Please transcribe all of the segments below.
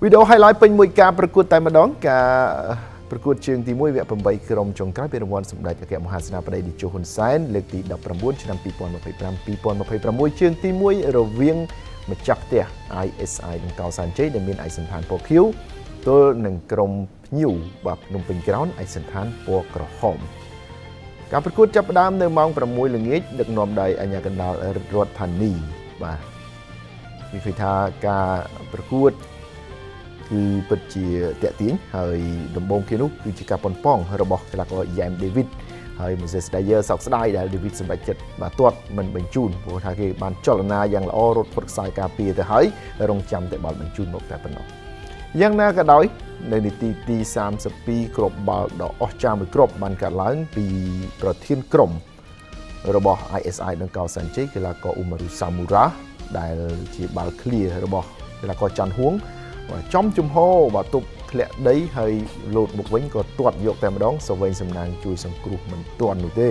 វីដេអូ highlight ពេញមួយការប្រកួតតែម្ដងការប្រកួតជើងទី1វគ្គ8ក្រុមចុងក្រោយពីរង្វាន់សម្ដេចអគ្គមហាសេនាបតីតេជោហ៊ុនសែនលើកទី19ឆ្នាំ2025-2026ជើងទី1រវាងម្ចាស់ផ្ទះ ISI និងកោសាន់ជ័យដែលមានឯកសណ្ឋានពណ៌ខៀវទល់នឹងក្រុមភ្ញៀវបាទភ្នំពេញក្រោនឯកសណ្ឋានពណ៌ក្រហមការប្រកួតចាប់ផ្ដើមនៅម៉ោង6ល្ងាចដឹកនាំដោយអាជ្ញាកណ្ដាលរដ្ឋធានីបាទនិយាយថាការប្រកួតគឺពិតជាតាក់ទាញហើយដំបូងគេនោះគឺជាការប៉ុនប៉ងរបស់កីឡាករយ៉ែមដេវីតហើយ Moses Dyer សោកស្ដាយដែល David សម្រេចចិត្តបាទទាត់មិនបញ្ជូនព្រោះថាគេបានចលនាយ៉ាងល្អរត់ផុតខ្សែការពារទៅហើយរងចាំតែបាល់បញ្ជូនមកតែប៉ុណ្ណោះយ៉ាងណាក៏ដោយនៅនាទីទី32គ្រាប់បាល់ដ៏អស្ចារ្យមួយគ្រាប់បានកាត់ឡើងពីប្រធានក្រុមរបស់ ISI និងកោសាន់ជ័យកីឡាករ Umaru Samura ដែលជាបាល់ clear របស់កីឡាករច័ន្ទហួងចំជំហរបាទទប់ធ្លាក់ដីហើយលោតមកវិញក៏ទាត់យកតែម្ដងសវែងសំណាងជួយសង្គ្រោះមិនទាន់នោះទេ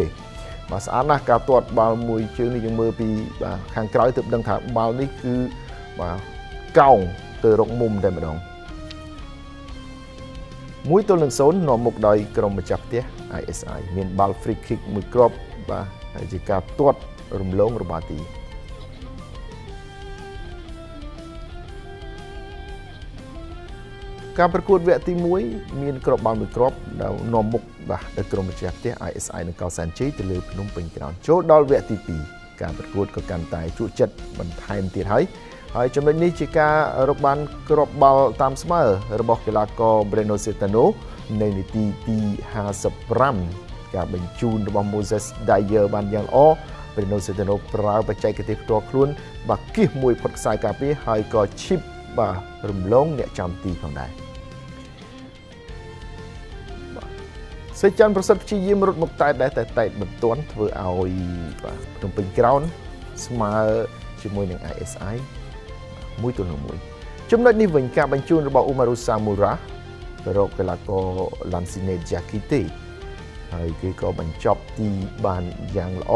បាទស្អាតណាស់ការទាត់បាល់មួយជើងនេះយើងមើលពីបាទខាងក្រោយទើបដឹងថាបាល់នេះគឺបាទកោងទៅរកមុំតែម្ដង1-0នាំមុខដោយក្រុមម្ចាស់ផ្ទះ ISI មានបាល់ free kick មួយគ្រាប់បាទហើយជាការទាត់រំលងរបាទីការប្រកួតវគ្គទី1មានគ្រាប់បាល់មួយគ្រាប់ដែលនាំមុខបាទដល់ក្រុមម្ចាស់ផ្ទះ ISI និងកោសាន់ជ័យទៅលើភ្នំពេញក្រោនចូលដល់វគ្គទី2ការប្រកួតក៏កាន់តែជក់ចិត្តបន្ថែមទៀតហើយចំណុចនេះជាការរកបានគ្រាប់បាល់តាមស្មើរបស់កីឡាករ Breno Cetano នៅនាទីទី55ការបញ្ជូនរបស់ Moses Dyer បានយ៉ាងល្អ Breno Cetano ប្រើបច្ចេកទេសផ្ទាល់ខ្លួនបាទគៀសមួយផុតខ្សែការពារហើយក៏ឈីបបាទរំលងអ្នកចាំទីផងដែរសេចក្ដីប្រសិទ្ធព្យាយាមរត់មកតែមិនទាន់ធ្វើឲ្យបាទភ្នំពេញក្រោនស្មើជាមួយនឹង ISI 1-1ចំណុចនេះវិញការបញ្ជូនរបស់ Umaru Samura ទៅរកកីឡាករ Lansine Diakite ហើយគេក៏បញ្ចប់ទីបានយ៉ាងល្អ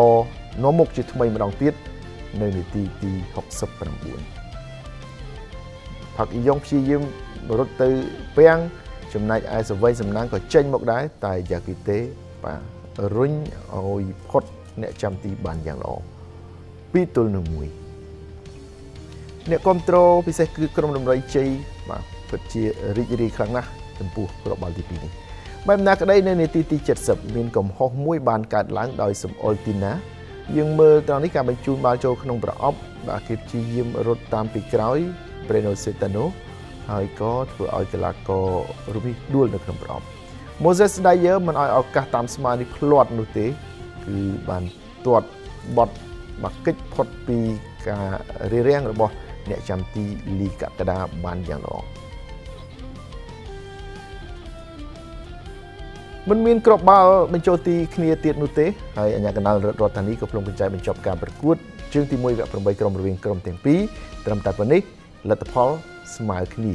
នាំមុខជាថ្មីម្ដងទៀតនៅនាទីទី69ផាក់អ៊ីយ៉ុងព្យាយាមរត់ទៅពាំងចំណែកឯសវ័យសំណាងក៏ចេញមកដែរតែយ៉ាគីតេបាទរុញឲ្យផុតអ្នកចាំទីបានយ៉ាងល្អ2-1អ្នកគ្រប់គ្រងពិសេសគឺក្រុមដំរីជ័យបាទពិតជារីករាយខ្លាំងណាស់ចំពោះគ្រាប់បាល់ទី2នេះបែបណាក្តីនៅនាទីទី70មានកំហុសមួយបានកើតឡើងដោយសំអល់ទីណាយើងមើលត្រង់នេះការបញ្ជូនបាល់ចូលក្នុងប្រអប់បាទគេព្យាយាមរត់តាមពីក្រោយ Breno Cetano ហើយក៏ធ្វើឲ្យកីឡាកររូបនេះដួលនៅក្នុងប្រអប់ Moses Dyer មិនឲ្យឱកាសតាមស្មើនេះភ្លាត់នោះទេគឺបានទាត់បត់មកកិច្ចផុតពីការរារាំងរបស់អ្នកចាំទីលីកកដាបានយ៉ាងល្អមិនមានគ្រាប់បាល់បញ្ចូលទីគ្នាទៀតនោះទេហើយអាជ្ញាកណ្ដាលរដ្ឋធានីក៏ព្រមបញ្ជាបញ្ចប់ការប្រកួតជើងទី1វគ្គ8ក្រុមរវាងក្រុមទាំងពីរត្រឹមតែប៉ុណ្ណេះលទ្ធផលស្មើគ្នា